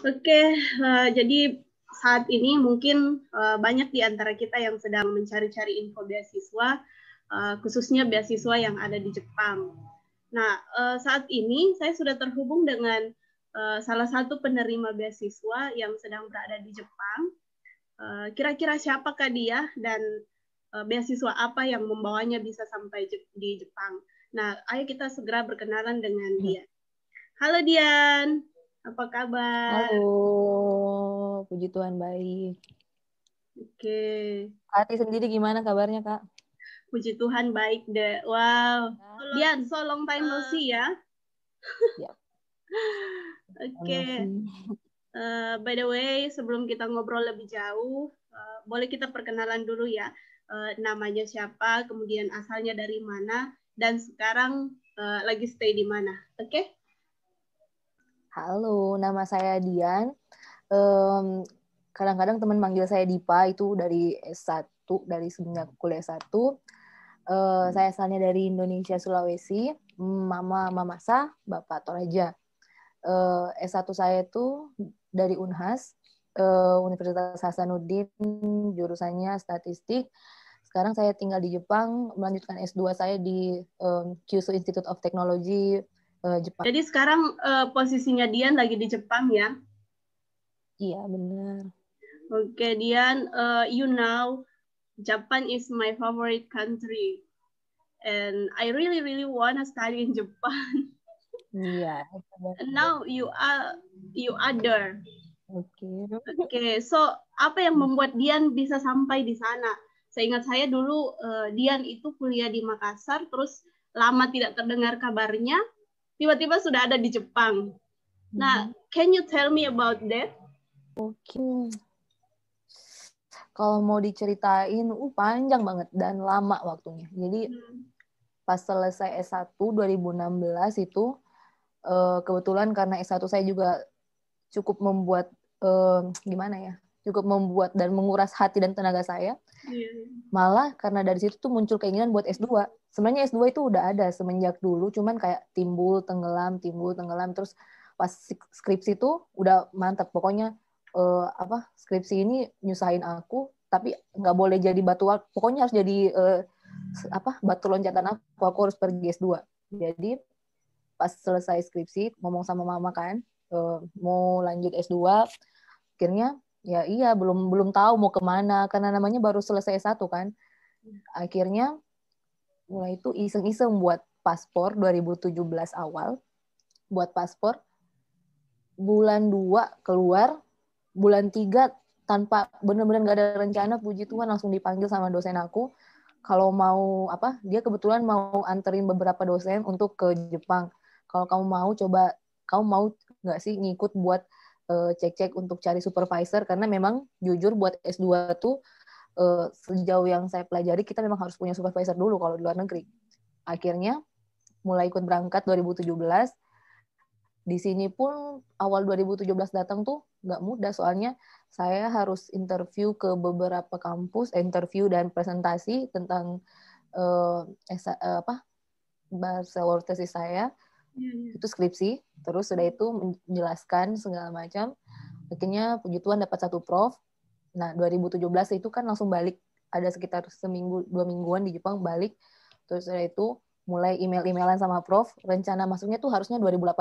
Oke, jadi saat ini mungkin banyak di antara kita yang sedang mencari-cari info beasiswa, khususnya beasiswa yang ada di Jepang. Nah, saat ini saya sudah terhubung dengan salah satu penerima beasiswa yang sedang berada di Jepang. Kira-kira siapakah dia dan beasiswa apa yang membawanya bisa sampai di Jepang? Nah, ayo kita segera berkenalan dengan dia. Halo Dian, apa kabar? Halo, puji Tuhan baik. Oke, Hati sendiri gimana kabarnya, Kak? puji Tuhan baik deh. Wow, Ya, Dian, so long time no see ya. ya. Oke, Masih. by the way, sebelum kita ngobrol lebih jauh, boleh kita perkenalan dulu ya. Namanya siapa, kemudian asalnya dari mana, dan sekarang lagi stay di mana. Oke? Halo, nama saya Dian. Kadang-kadang teman manggil saya Dipa, itu dari S1, dari semenjak kuliah S1. Saya asalnya dari Indonesia, Sulawesi. Mama Mamasa, Bapak Toraja. S1 saya itu dari Unhas, Universitas Hasanuddin, jurusannya statistik. Sekarang saya tinggal di Jepang, melanjutkan S2 saya di Kyushu Institute of Technology, Jepang. Jadi sekarang posisinya Dian lagi di Jepang ya. Iya, benar. Oke, Dian, you know, Japan is my favorite country. And I really want to study in Japan. Iya. And now you are there. Oke. Okay, so apa yang membuat Dian bisa sampai di sana? Seingat saya dulu Dian itu kuliah di Makassar, terus lama tidak terdengar kabarnya, tiba-tiba sudah ada di Jepang. Nah, can you tell me about that? Oke. Kalau mau diceritain, panjang banget dan lama waktunya. Jadi pas selesai S1 2016 itu, kebetulan karena S1 saya juga cukup membuat gimana ya, cukup membuat dan menguras hati dan tenaga saya. Malah karena dari situ tuh muncul keinginan buat S2. Sebenarnya S2 itu udah ada semenjak dulu, cuman kayak timbul tenggelam, terus pas skripsi itu udah mantap. Pokoknya skripsi ini nyusahin aku, tapi nggak boleh jadi batu, pokoknya harus jadi batu loncatan aku harus pergi S2. Jadi pas selesai skripsi ngomong sama mama kan, mau lanjut S2, akhirnya ya iya belum tahu mau kemana karena namanya baru selesai S1 kan. Akhirnya mulai itu iseng-iseng buat paspor 2017 awal, buat paspor. Bulan 2 keluar, bulan 3 tanpa benar-benar gak ada rencana, puji Tuhan langsung dipanggil sama dosen aku kalau mau dia kebetulan mau anterin beberapa dosen untuk ke Jepang. Kalau kamu mau nggak sih ngikut buat cek-cek untuk cari supervisor, karena memang jujur buat S2 tuh sejauh yang saya pelajari kita memang harus punya supervisor dulu kalau di luar negeri. Akhirnya mulai ikut berangkat 2017. Di sini pun awal 2017 datang tuh nggak mudah, soalnya saya harus interview ke beberapa kampus, interview dan presentasi tentang bachelor tesis saya, itu skripsi. Terus sudah itu menjelaskan segala macam. Akhirnya puji Tuhan dapat satu prof. Nah 2017 itu kan langsung balik, ada sekitar seminggu 2 mingguan di Jepang balik. Terus sudah itu mulai email-emailan sama prof, rencana masuknya tuh harusnya 2018.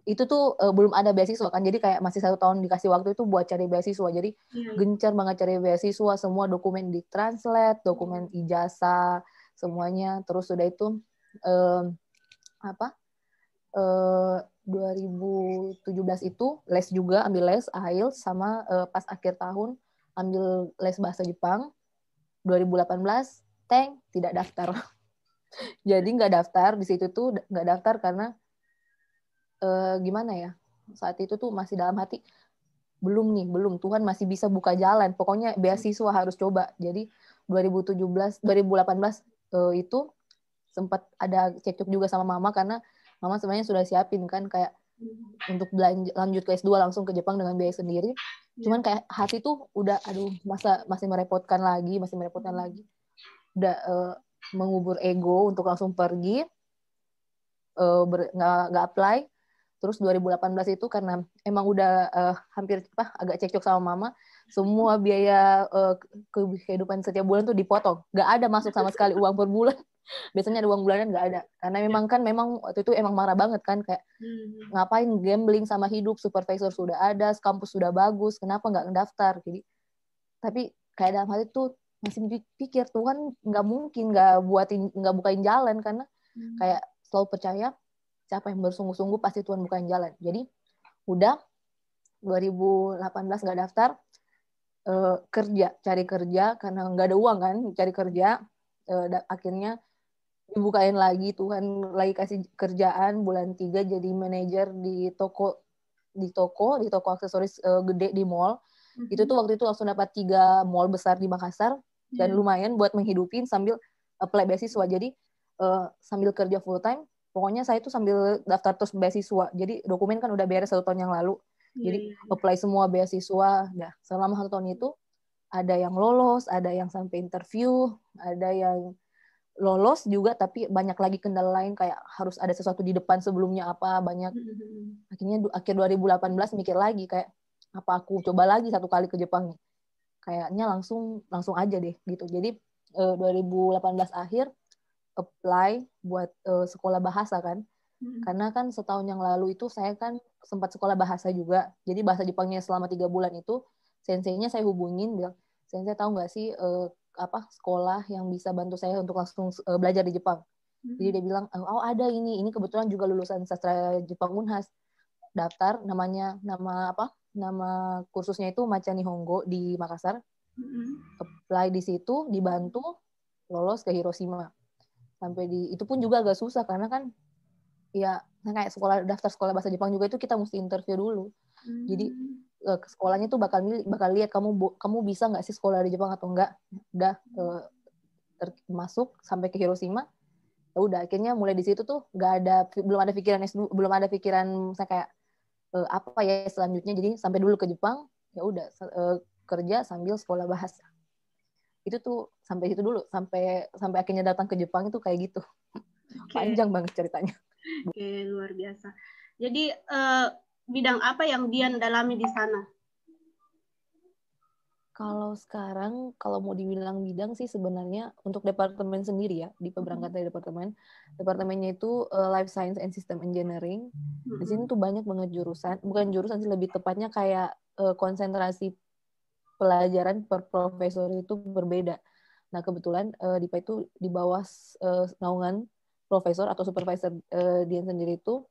Itu tuh belum ada beasiswa kan, jadi kayak masih 1 tahun dikasih waktu itu buat cari beasiswa. Jadi gencar banget cari beasiswa, semua dokumen ditranslate, dokumen ijazah semuanya. Terus sudah itu 2017 itu les juga, ambil les IELTS, sama pas akhir tahun ambil les bahasa Jepang. 2018 tidak daftar. Jadi nggak daftar di situ tuh, nggak daftar karena gimana ya, saat itu tuh masih dalam hati belum Tuhan masih bisa buka jalan, pokoknya beasiswa harus coba. Jadi 2018 itu sempat ada cekcok juga sama mama, karena mama sebenarnya sudah siapin kan kayak untuk lanjut ke S2 langsung ke Jepang dengan biaya sendiri. Cuman kayak hati tuh udah masih merepotkan lagi, udah mengubur ego untuk langsung pergi, nggak apply. Terus 2018 itu karena emang udah hampir agak cekcok sama mama, semua biaya kehidupan setiap bulan tuh dipotong. Nggak ada masuk sama sekali uang per bulan. Biasanya ada uang bulanan, nggak ada. Karena memang waktu itu emang marah banget kan, kayak ngapain gambling sama hidup, supervisor sudah ada, kampus sudah bagus, kenapa nggak ngedaftar? Jadi, tapi kayak dalam hati tuh masih pikir Tuhan nggak mungkin nggak bukain jalan, karena kayak selalu percaya siapa yang bersungguh-sungguh pasti Tuhan bukain jalan. Jadi udah 2018 nggak daftar, cari kerja karena nggak ada uang kan, cari kerja, akhirnya dibukain lagi, Tuhan lagi kasih kerjaan bulan 3 jadi manajer di toko aksesoris gede di mall. Itu tuh waktu itu langsung dapat 3 mall besar di Makassar dan lumayan buat menghidupin sambil apply beasiswa. Jadi sambil kerja full time, pokoknya saya tuh sambil daftar terus beasiswa. Jadi dokumen kan udah beres 1 tahun yang lalu. Jadi apply semua beasiswa. Nah, selama 1 tahun itu ada yang lolos, ada yang sampai interview, ada yang lolos juga, tapi banyak lagi kendala lain kayak harus ada sesuatu di depan sebelumnya apa, banyak. Akhir 2018 mikir lagi kayak apa aku coba lagi 1 kali ke Jepang nih. Kayaknya langsung aja deh gitu. Jadi 2018 akhir apply buat sekolah bahasa kan. Karena kan setahun yang lalu itu saya kan sempat sekolah bahasa juga. Jadi bahasa Jepangnya selama 3 bulan itu senseinya saya hubungin bilang, "Sensei tahu nggak sih sekolah yang bisa bantu saya untuk langsung belajar di Jepang?" Jadi dia bilang, "Oh, ada ini kebetulan juga lulusan sastra Jepang Unhas." Daftar, nama kursusnya itu Macha Nihongo di Makassar. Apply di situ, dibantu lolos ke Hiroshima. Sampai itu pun juga agak susah karena kan ya kayak daftar sekolah bahasa Jepang juga itu kita mesti interview dulu. Jadi sekolahnya tuh bakal lihat kamu bisa nggak sih sekolah di Jepang atau enggak. Udah masuk sampai ke Hiroshima. Ya udah akhirnya mulai di situ tuh belum ada pikiran saya kayak apa ya selanjutnya. Jadi sampai dulu ke Jepang, ya udah kerja sambil sekolah bahasa. Itu tuh sampai situ dulu, sampai akhirnya datang ke Jepang itu kayak gitu. Panjang banget ceritanya. Oke, luar biasa. Jadi bidang apa yang Dian dalami di sana? Kalau sekarang, kalau mau dibilang bidang sih sebenarnya untuk departemen sendiri ya, di pemberangkatan dari departemennya itu Life Science and System Engineering. Di sini tuh banyak banget bukan jurusan sih, lebih tepatnya kayak konsentrasi pelajaran per profesor itu berbeda. Nah kebetulan DIPA itu di bawah naungan profesor atau supervisor dia sendiri itu,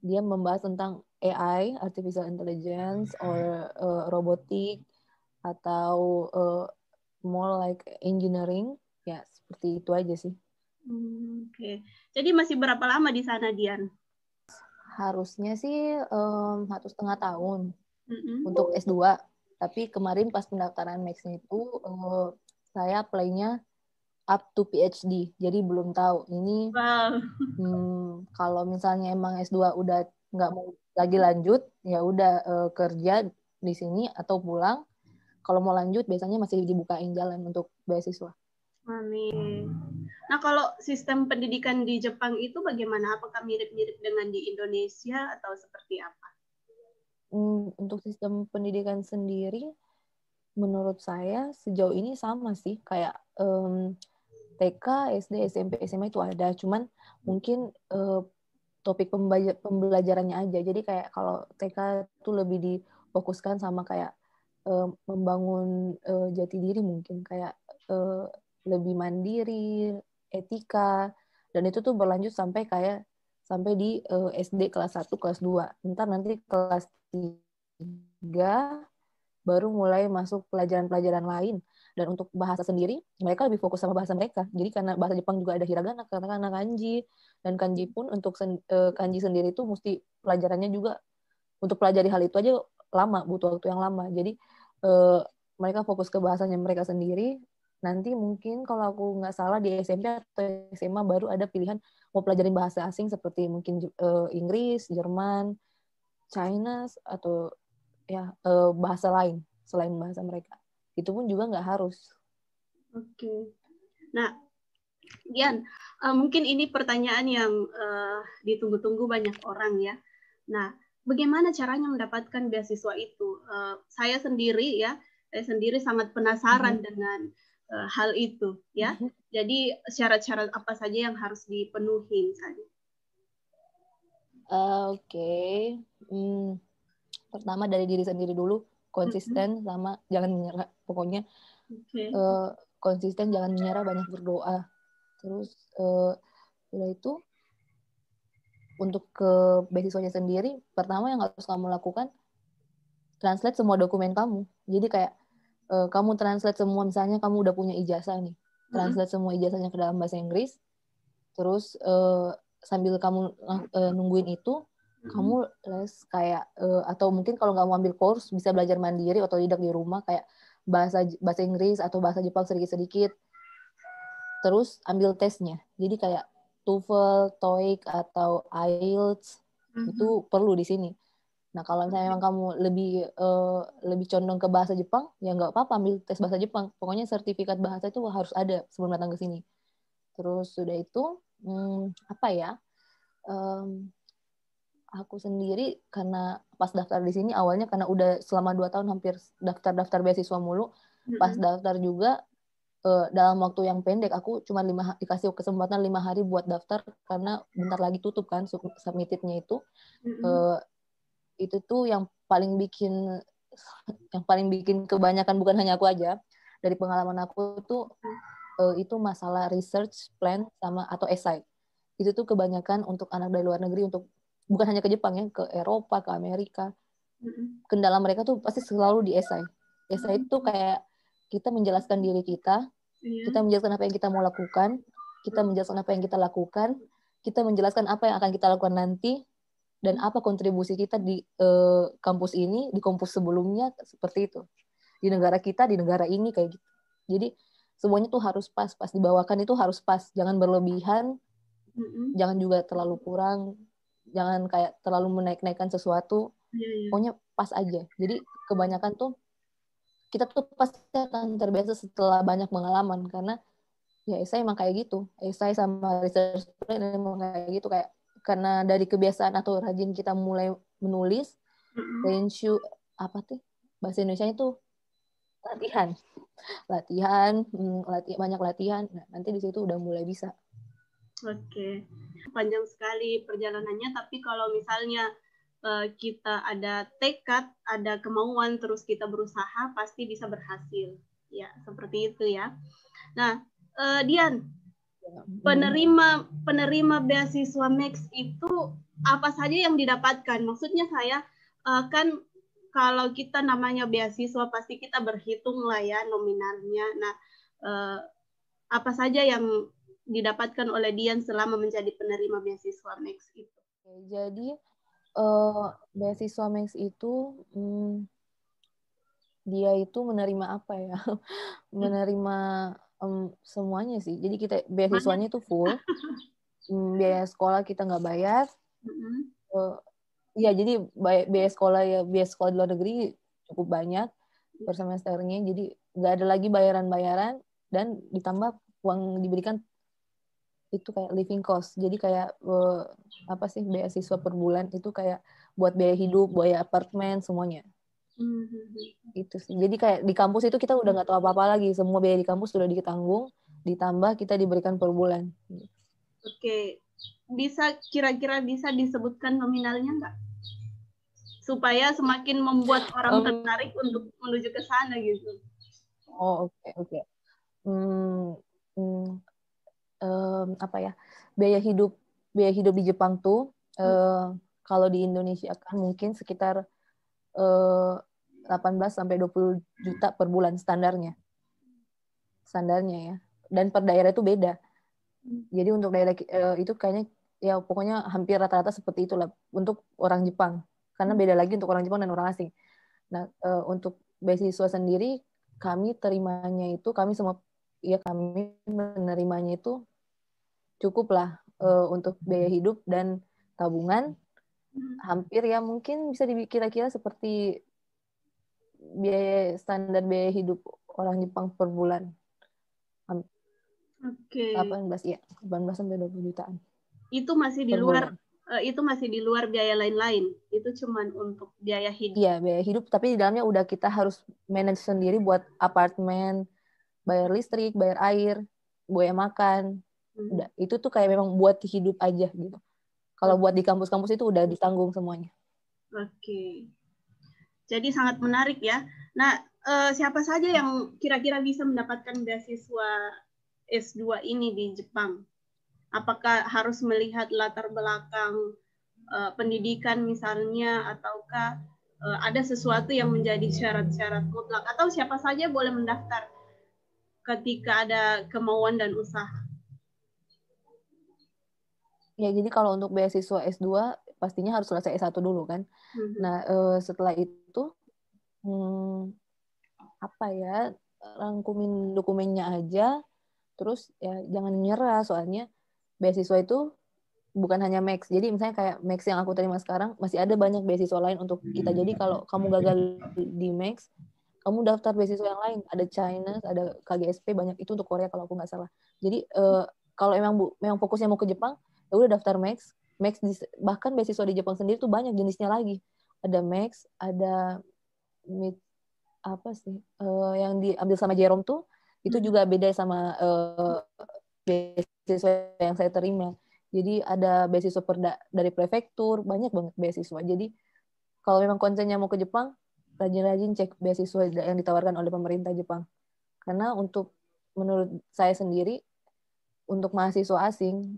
dia membahas tentang AI, Artificial Intelligence, or robotik, atau more like engineering, ya seperti itu aja sih. Oke. Jadi masih berapa lama di sana, Dian? Harusnya sih 1,5 tahun untuk S2. Tapi kemarin pas pendaftaran Max-nya itu saya apply-nya up to PhD. Jadi belum tahu ini kalau misalnya emang S2 udah nggak mau lagi lanjut, ya udah kerja di sini atau pulang. Kalau mau lanjut biasanya masih dibukain jalan untuk beasiswa. Amin. Nah, kalau sistem pendidikan di Jepang itu bagaimana? Apakah mirip-mirip dengan di Indonesia atau seperti apa? Untuk sistem pendidikan sendiri, menurut saya sejauh ini sama sih. Kayak TK, SD, SMP, SMA itu ada. Cuman mungkin topik pembelajarannya aja. Jadi kayak kalau TK itu lebih difokuskan sama kayak membangun jati diri mungkin. Kayak lebih mandiri, etika, dan itu tuh berlanjut sampai di SD kelas 1, kelas 2. Ntar nanti kelas 3 baru mulai masuk pelajaran-pelajaran lain. Dan untuk bahasa sendiri, mereka lebih fokus sama bahasa mereka. Jadi karena bahasa Jepang juga ada hiragana, katakana, kanji. Dan kanji pun untuk kanji sendiri itu mesti pelajarannya juga, untuk pelajari hal itu aja lama, butuh waktu yang lama. Jadi mereka fokus ke bahasanya mereka sendiri. Nanti mungkin kalau aku nggak salah di SMP atau SMA baru ada pilihan mau pelajarin bahasa asing seperti mungkin Inggris, Jerman, China, atau ya bahasa lain selain bahasa mereka. Itu pun juga nggak harus. Oke. Nah, Dian, mungkin ini pertanyaan yang ditunggu-tunggu banyak orang ya. Nah, bagaimana caranya mendapatkan beasiswa itu? Saya sendiri sangat penasaran dengan hal itu, ya. Jadi syarat-syarat apa saja yang harus dipenuhi misalnya? Oke. Pertama dari diri sendiri dulu, konsisten sama jangan menyerah. Pokoknya konsisten, jangan menyerah, banyak berdoa. Terus udah itu, untuk ke beasiswanya sendiri, pertama yang harus kamu lakukan, translate semua dokumen kamu. Jadi kayak kamu translate semua, misalnya kamu udah punya ijazah nih, translate semua ijazahnya ke dalam bahasa Inggris, terus sambil kamu nungguin itu, kamu les kayak atau mungkin kalau nggak mau ambil course, bisa belajar mandiri atau otodidak di rumah, kayak bahasa Inggris atau bahasa Jepang sedikit-sedikit. Terus ambil tesnya. Jadi kayak TOEFL, TOEIC atau IELTS itu perlu di sini. Nah, kalau misalnya memang kamu lebih condong ke bahasa Jepang, ya nggak apa-apa ambil tes bahasa Jepang. Pokoknya sertifikat bahasa itu harus ada sebelum datang ke sini. Terus sudah itu, apa ya? Aku sendiri karena pas daftar di sini awalnya karena udah selama 2 tahun hampir daftar beasiswa mulu. Pas daftar juga dalam waktu yang pendek, aku cuma dikasih kesempatan 5 hari buat daftar karena bentar lagi tutup kan submitted-nya itu. Itu tuh yang paling bikin kebanyakan, bukan hanya aku aja, dari pengalaman aku tuh itu masalah research plan sama atau essay. Itu tuh kebanyakan untuk anak dari luar negeri, untuk bukan hanya ke Jepang ya, ke Eropa, ke Amerika. Kendala mereka tuh pasti selalu di essay. Essay itu kayak kita menjelaskan diri kita menjelaskan apa yang kita mau lakukan, kita menjelaskan apa yang kita lakukan, kita menjelaskan apa yang akan kita lakukan nanti, dan apa kontribusi kita di kampus ini, di kampus sebelumnya, seperti itu. Di negara kita, di negara ini, kayak gitu. Jadi semuanya tuh harus pas dibawakan itu harus pas, jangan berlebihan, jangan juga terlalu kurang, jangan kayak terlalu menaik-naikkan sesuatu, pokoknya pas aja. Jadi kebanyakan tuh kita tuh pasti akan terbiasa setelah banyak pengalaman, karena ya esai emang kayak gitu. Esai sama research plan emang kayak gitu, kayak karena dari kebiasaan atau rajin kita mulai menulis, renshu apa tuh bahasa Indonesia itu latihan, banyak latihan. Nah, nanti di situ udah mulai bisa. Oke, panjang sekali perjalanannya, tapi kalau misalnya kita ada tekad, ada kemauan, terus kita berusaha, pasti bisa berhasil. Ya, seperti itu ya. Nah, Dian, penerima beasiswa Max itu apa saja yang didapatkan? Maksudnya saya kan kalau kita namanya beasiswa pasti kita berhitung lah ya nominalnya. Nah, apa saja yang didapatkan oleh Dian selama menjadi penerima beasiswa Max itu? Jadi beasiswa Max itu dia itu menerima apa ya? Menerima semuanya sih. Jadi kita beasiswanya itu full. Biaya sekolah kita nggak bayar. Iya, jadi biaya sekolah di luar negeri cukup banyak per semesternya. Jadi nggak ada lagi bayaran-bayaran, dan ditambah uang diberikan itu kayak living cost. Jadi kayak apa sih, beasiswa per bulan itu kayak buat biaya hidup, biaya apartemen, semuanya. Itu sih. Jadi kayak di kampus itu kita udah nggak tahu apa-apa lagi. Semua biaya di kampus sudah ditanggung, ditambah kita diberikan per bulan. Oke. Kira-kira bisa disebutkan nominalnya nggak? Supaya semakin membuat orang tertarik untuk menuju ke sana gitu. Oh, oke. Apa ya, biaya hidup di Jepang tuh kalau di Indonesia kan mungkin sekitar 18 sampai 20 juta per bulan standarnya ya, dan per daerah itu beda. Jadi untuk daerah itu kayaknya ya pokoknya hampir rata-rata seperti itulah untuk orang Jepang, karena beda lagi untuk orang Jepang dan orang asing. Nah, untuk beasiswa sendiri kami menerimanya itu cukup lah untuk biaya hidup dan tabungan, hampir ya mungkin bisa kira-kira seperti standar biaya hidup orang Jepang per bulan. 18 sampai 20 jutaan. Itu masih di luar itu masih di luar biaya lain-lain. Itu cuman untuk biaya hidup. Iya, biaya hidup, tapi di dalamnya udah kita harus manage sendiri buat apartemen, bayar listrik, bayar air, biaya makan. Udah, itu tuh kayak memang buat hidup aja gitu. Kalau buat di kampus-kampus itu udah ditanggung semuanya. Oke. Jadi sangat menarik ya. Nah, siapa saja yang kira-kira bisa mendapatkan beasiswa S2 ini di Jepang? Apakah harus melihat latar belakang pendidikan misalnya, ataukah ada sesuatu yang menjadi syarat-syarat mutlak, atau siapa saja boleh mendaftar ketika ada kemauan dan usaha? Ya, jadi kalau untuk beasiswa S2 pastinya harus selesai S1 dulu kan. Nah, setelah itu apa ya, rangkumin dokumennya aja, terus ya jangan nyerah, soalnya beasiswa itu bukan hanya Max. Jadi misalnya kayak Max yang aku terima sekarang, masih ada banyak beasiswa lain untuk kita. Jadi kalau kamu gagal di Max, kamu daftar beasiswa yang lain. Ada China, ada KGSP, banyak itu untuk Korea kalau aku nggak salah. Jadi kalau memang fokusnya mau ke Jepang, ya udah daftar Max. Max bahkan beasiswa di Jepang sendiri tuh banyak jenisnya lagi. Ada Max, ada apa sih yang diambil sama Jerome tuh itu juga beda sama beasiswa yang saya terima. Jadi ada beasiswa dari prefektur, banyak banget beasiswa. Jadi kalau memang konsennya mau ke Jepang, rajin-rajin cek beasiswa yang ditawarkan oleh pemerintah Jepang. Karena menurut saya sendiri, untuk mahasiswa asing,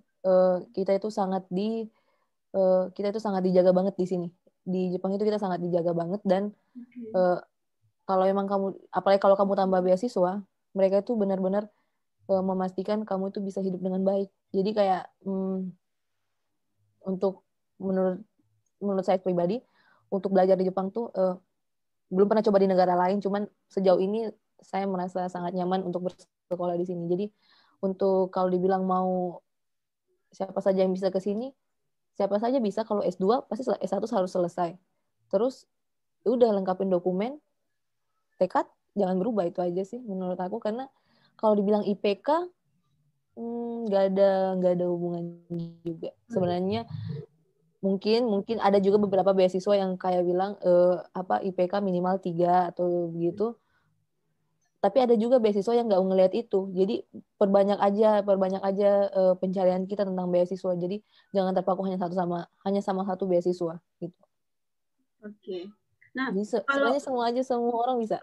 kita itu sangat dijaga banget di sini. Di Jepang itu kita sangat dijaga banget, dan kalau emang kamu, apalagi kalau kamu tambah beasiswa, mereka itu benar-benar memastikan kamu itu bisa hidup dengan baik. Jadi kayak untuk menurut saya pribadi, untuk belajar di Jepang tuh belum pernah coba di negara lain, cuman sejauh ini saya merasa sangat nyaman untuk bersekolah di sini. Jadi untuk kalau dibilang mau siapa saja yang bisa ke sini, siapa saja bisa. Kalau S2 pasti S1 harus selesai. Terus udah lengkapin dokumen, tekad, jangan berubah, itu aja sih menurut aku. Karena kalau dibilang IPK nggak ada hubungan juga sebenarnya. Mungkin ada juga beberapa beasiswa yang kayak bilang IPK minimal 3 atau begitu, tapi ada juga beasiswa yang nggak ngelihat itu. Jadi perbanyak aja pencarian kita tentang beasiswa. Jadi jangan terpaku hanya sama satu beasiswa gitu. Oke. Nah, jadi sebenarnya semua orang bisa.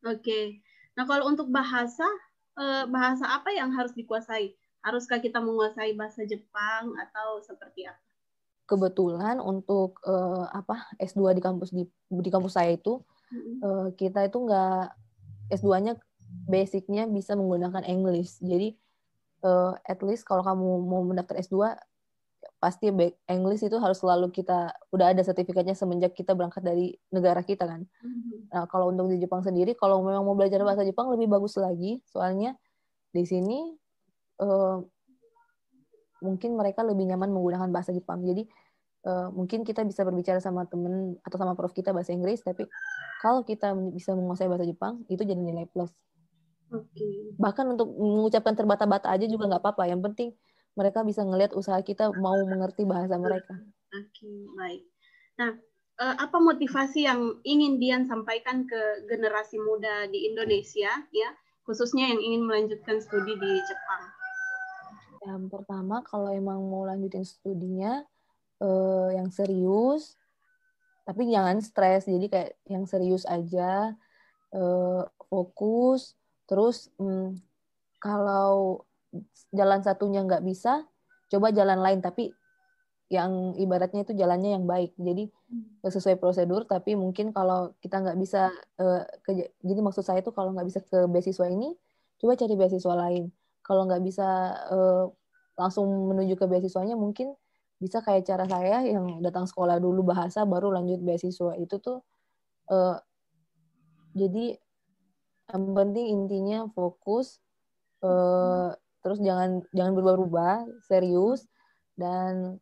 Oke. Nah, kalau untuk bahasa apa yang harus dikuasai? Haruskah kita menguasai bahasa Jepang atau seperti apa? Kebetulan untuk S2 di kampus saya itu, kita itu nggak, S2-nya basicnya bisa menggunakan English. Jadi at least kalau kamu mau mendaftar S2, pasti English itu harus selalu udah ada sertifikatnya semenjak kita berangkat dari negara kita kan. Nah, kalau untuk di Jepang sendiri, kalau memang mau belajar bahasa Jepang lebih bagus lagi, soalnya di sini mungkin mereka lebih nyaman menggunakan bahasa Jepang. Jadi mungkin kita bisa berbicara sama temen atau sama prof kita bahasa Inggris, tapi kalau kita bisa menguasai bahasa Jepang, itu jadi nilai plus. Bahkan untuk mengucapkan terbata-bata aja juga nggak apa-apa. Yang penting mereka bisa ngelihat usaha kita mau mengerti bahasa mereka. Oke, baik. Nah, apa motivasi yang ingin Dian sampaikan ke generasi muda di Indonesia, ya, khususnya yang ingin melanjutkan studi di Jepang? Yang pertama, kalau emang mau lanjutin studinya, yang serius, tapi jangan stres. Jadi kayak yang serius aja, fokus. Terus kalau jalan satunya nggak bisa, coba jalan lain, tapi yang ibaratnya itu jalannya yang baik. Jadi sesuai prosedur, tapi mungkin kalau kita nggak bisa, jadi maksud saya itu kalau nggak bisa ke beasiswa ini, coba cari beasiswa lain. Kalau nggak bisa langsung menuju ke beasiswanya, mungkin bisa kayak cara saya yang datang sekolah dulu bahasa, baru lanjut beasiswa. Itu tuh jadi yang penting intinya fokus, terus jangan berubah-ubah, serius, dan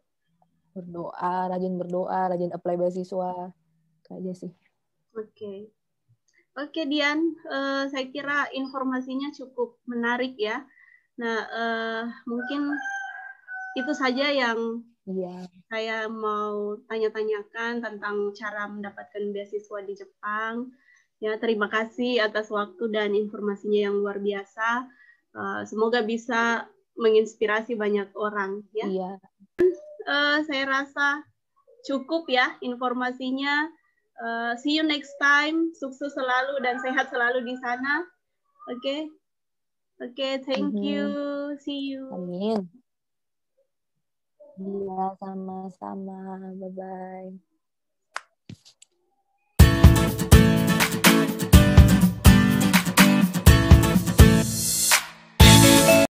rajin berdoa, rajin apply beasiswa, aja sih. Oke Dian, saya kira informasinya cukup menarik ya. Nah, mungkin itu saja yang Iya. Saya mau tanya-tanyakan tentang cara mendapatkan beasiswa di Jepang. Ya, terima kasih atas waktu dan informasinya yang luar biasa. Semoga bisa menginspirasi banyak orang. Ya. Iya. Saya rasa cukup ya informasinya. See you next time. Sukses selalu dan sehat selalu di sana. Oke. Oke, thank you. See you. Amin. Iya, sama-sama. Bye-bye.